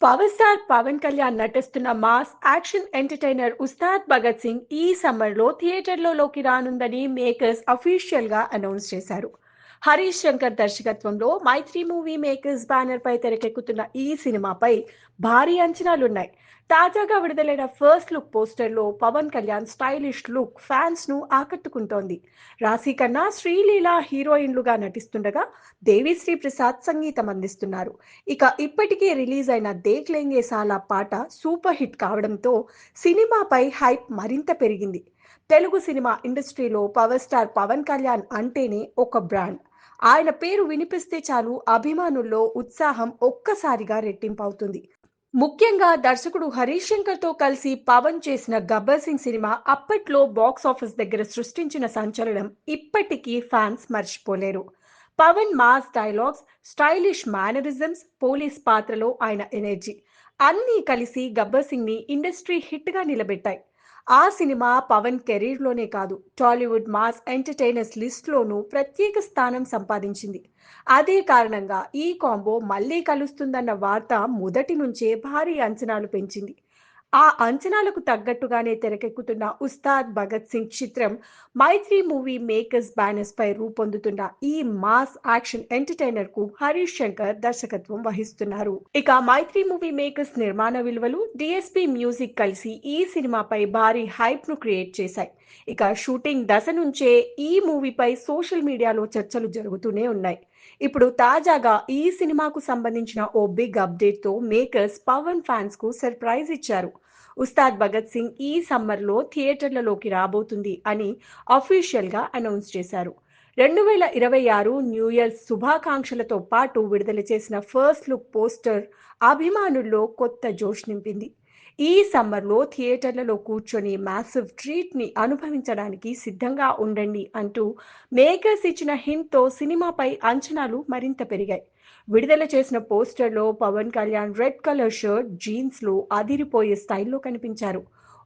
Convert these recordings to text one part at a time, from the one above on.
Power star Pawan Kalyan నటిస్తున్న mass action entertainer Ustaad Bhagat Singh ఈ సమ్మర్లో థియేటర్లలోకి రానుందని మేకర్స్ అఫీషియల్ గా అనౌన్స్ చేశారు. హరీష్ శంకర్ దర్శకత్వంలో మైత్రి మూవీ మేకర్స్ బ్యానర్ పై తెరకెక్కుతున్న ఈ సినిమాపై భారీ అంచనాలున్నాయి. తాజాగా విడుదలైన ఫస్ట్ లుక్ పోస్టర్ లో Pawan Kalyan stylish look fans ను ఆకట్టుకుంటోంది. రాశి ఖన్నా, శ్రీలీల హీరోయిన్లుగా నటిస్తుండగా దేవిశ్రీ ప్రసాద్ సంగీతం అందిస్తున్నారు. ఇక ఇప్పటికే రిలీజ్ అయిన దేఖ్ లేంగే సాలా పాట సూపర్ హిట్ కావడంతో సినిమాపై హైప్ మరింత పెరిగింది. తెలుగు సినిమా ఇండస్ట్రీలో పవర్ స్టార్ పవన్ కళ్యాణ్ అంటేనే ఒక బ్రాండ్. ఆయన పేరు వినిపిస్తే చాలు అభిమానుల్లో ఉత్సాహం ఒక్కసారిగా రెట్టింపవుతుంది. ముఖ్యంగా దర్శకుడు హరీష్ శంకర్ తో కలిసి పవన్ చేసిన గబ్బర్ సింగ్ సినిమా అప్పట్లో బాక్స్ ఆఫీస్ దగ్గర సృష్టించిన సంచలనం ఇప్పటికీ ఫ్యాన్స్ మర్చిపోలేరు. Pawan mass dialogues, stylish mannerisms, police పాత్రలో ఆయన ఎనర్జీ అన్నీ కలిసి గబ్బర్ సింగ్ ని ఇండస్ట్రీ హిట్ గా నిలబెట్టాయి. ఆ సినిమా పవన్ కెరీర్ లోనే కాదు, టాలీవుడ్ మాస్ ఎంటర్టైనర్స్ లిస్ట్ లోనూ ప్రత్యేక స్థానం సంపాదించింది. అదే కారణంగా ఈ కాంబో మళ్ళీ కలుస్తుందన్న వార్త మొదటి నుంచే భారీ అంచనాలు పెంచింది. ఆ అంచనాలకు తగ్గట్టుగానే తెరకెక్కుతున్న ఉస్తాద్ భగత్ సింగ్ చిత్రం మైత్రి మూవీ మేకర్స్ బ్యానర్స్ పై రూపొందుతున్న ఈ మాస్ యాక్షన్ ఎంటర్టైనర్ కు హరీష్ శంకర్ దర్శకత్వం వహిస్తున్నారు. ఇక మైత్రి మూవీ మేకర్స్ నిర్మాణ విలువలు, డిఎస్పి మ్యూజిక్ కలిసి ఈ సినిమాపై భారీ హైప్ ను క్రియేట్ చేశాయి. ఇక షూటింగ్ దశ నుంచే ఈ మూవీపై సోషల్ మీడియాలో చర్చలు జరుగుతూనే ఉన్నాయి. ఇప్పుడు తాజాగా ఈ సినిమాకు సంబంధించిన ఓ బిగ్ అప్డేట్ తో మేకర్స్ పవన్ ఫ్యాన్స్ కు సర్ప్రైజ్ ఇచ్చారు. ఉస్తాద్ భగత్ సింగ్ ఈ సమ్మర్లో థియేటర్లలోకి రాబోతుంది అని అఫీషియల్ గా అనౌన్స్ చేశారు. 2026 న్యూ ఇయర్ శుభాకాంక్షలతో పాటు విడుదల చేసిన ఫస్ట్ లుక్ పోస్టర్ అభిమానుల్లో కొత్త జోష్ నింపింది. ఈ సమ్మర్లో థియేటర్లలో కూర్చొని మ్యాసివ్ ట్రీట్ ని అనుభవించడానికి సిద్ధంగా ఉండండి అంటూ మేకర్స్ ఇచ్చిన హింట్ తో సినిమాపై అంచనాలు మరింత పెరిగాయి. విడుదల చేసిన పోస్టర్లో Pawan Kalyan red colour shirt, jeans లో అదిరిపోయే స్టైల్లో కనిపించారు.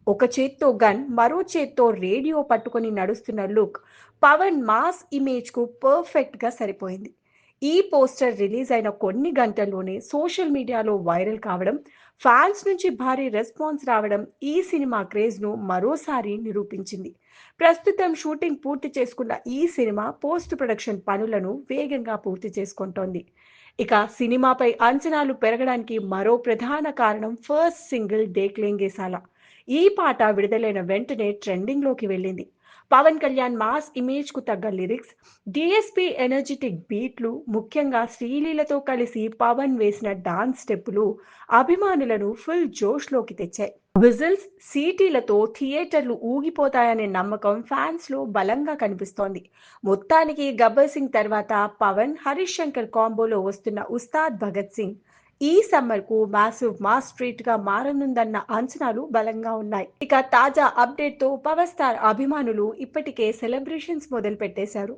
ఒక చేత్తో గన్, మరో చేత్తో రేడియో పట్టుకొని నడుస్తున్న లుక్ పవన్ మాస్ ఇమేజ్ కు పర్ఫెక్ట్ గా సరిపోయింది. ఈ పోస్టర్ రిలీజ్ అయిన కొన్ని గంటల్లోనే సోషల్ మీడియాలో వైరల్ కావడం, ఫ్యాన్స్ నుంచి భారీ రెస్పాన్స్ రావడం ఈ సినిమా క్రేజ్ ను మరోసారి నిరూపించింది. ప్రస్తుతం షూటింగ్ పూర్తి చేసుకున్న ఈ సినిమా పోస్ట్ ప్రొడక్షన్ పనులను వేగంగా పూర్తి చేసుకుంటోంది. ఇక సినిమాపై అంచనాలు పెరగడానికి మరో ప్రధాన కారణం ఫస్ట్ సింగిల్ దేఖ్ లేంగే సాలా. ఈ పాట విడుదలైన వెంటనే ట్రెండింగ్ లోకి వెళ్ళింది. పవన్ కళ్యాణ్ మాస్ ఇమేజ్ కు తగ్గ లిరిక్స్, డిఎస్పి ఎనర్జెటిక్ బీట్లు, ముఖ్యంగా శ్రీలీలతో కలిసి పవన్ వేసిన డాన్స్ స్టెప్పులు అభిమానులను ఫుల్ జోష్ లోకి తెచ్చాయి. విజిల్స్, సీటీలతో థియేటర్లు ఊగిపోతాయనే నమ్మకం ఫ్యాన్స్ లో బలంగా కనిపిస్తోంది. మొత్తానికి గబ్బర్ సింగ్ తర్వాత పవన్, హరీష్ శంకర్ కాంబోలో వస్తున్న ఉస్తాద్ భగత్ సింగ్ ఈ సమ్మర్ కు మ్యాసివ్ మాస్ ట్రీట్ గా మారనుందన్న అంచనాలు బలంగా ఉన్నాయి. ఇక తాజా అప్డేట్ తో పవర్ స్టార్ అభిమానులు ఇప్పటికే సెలబ్రేషన్స్ మొదలు పెట్టేశారు.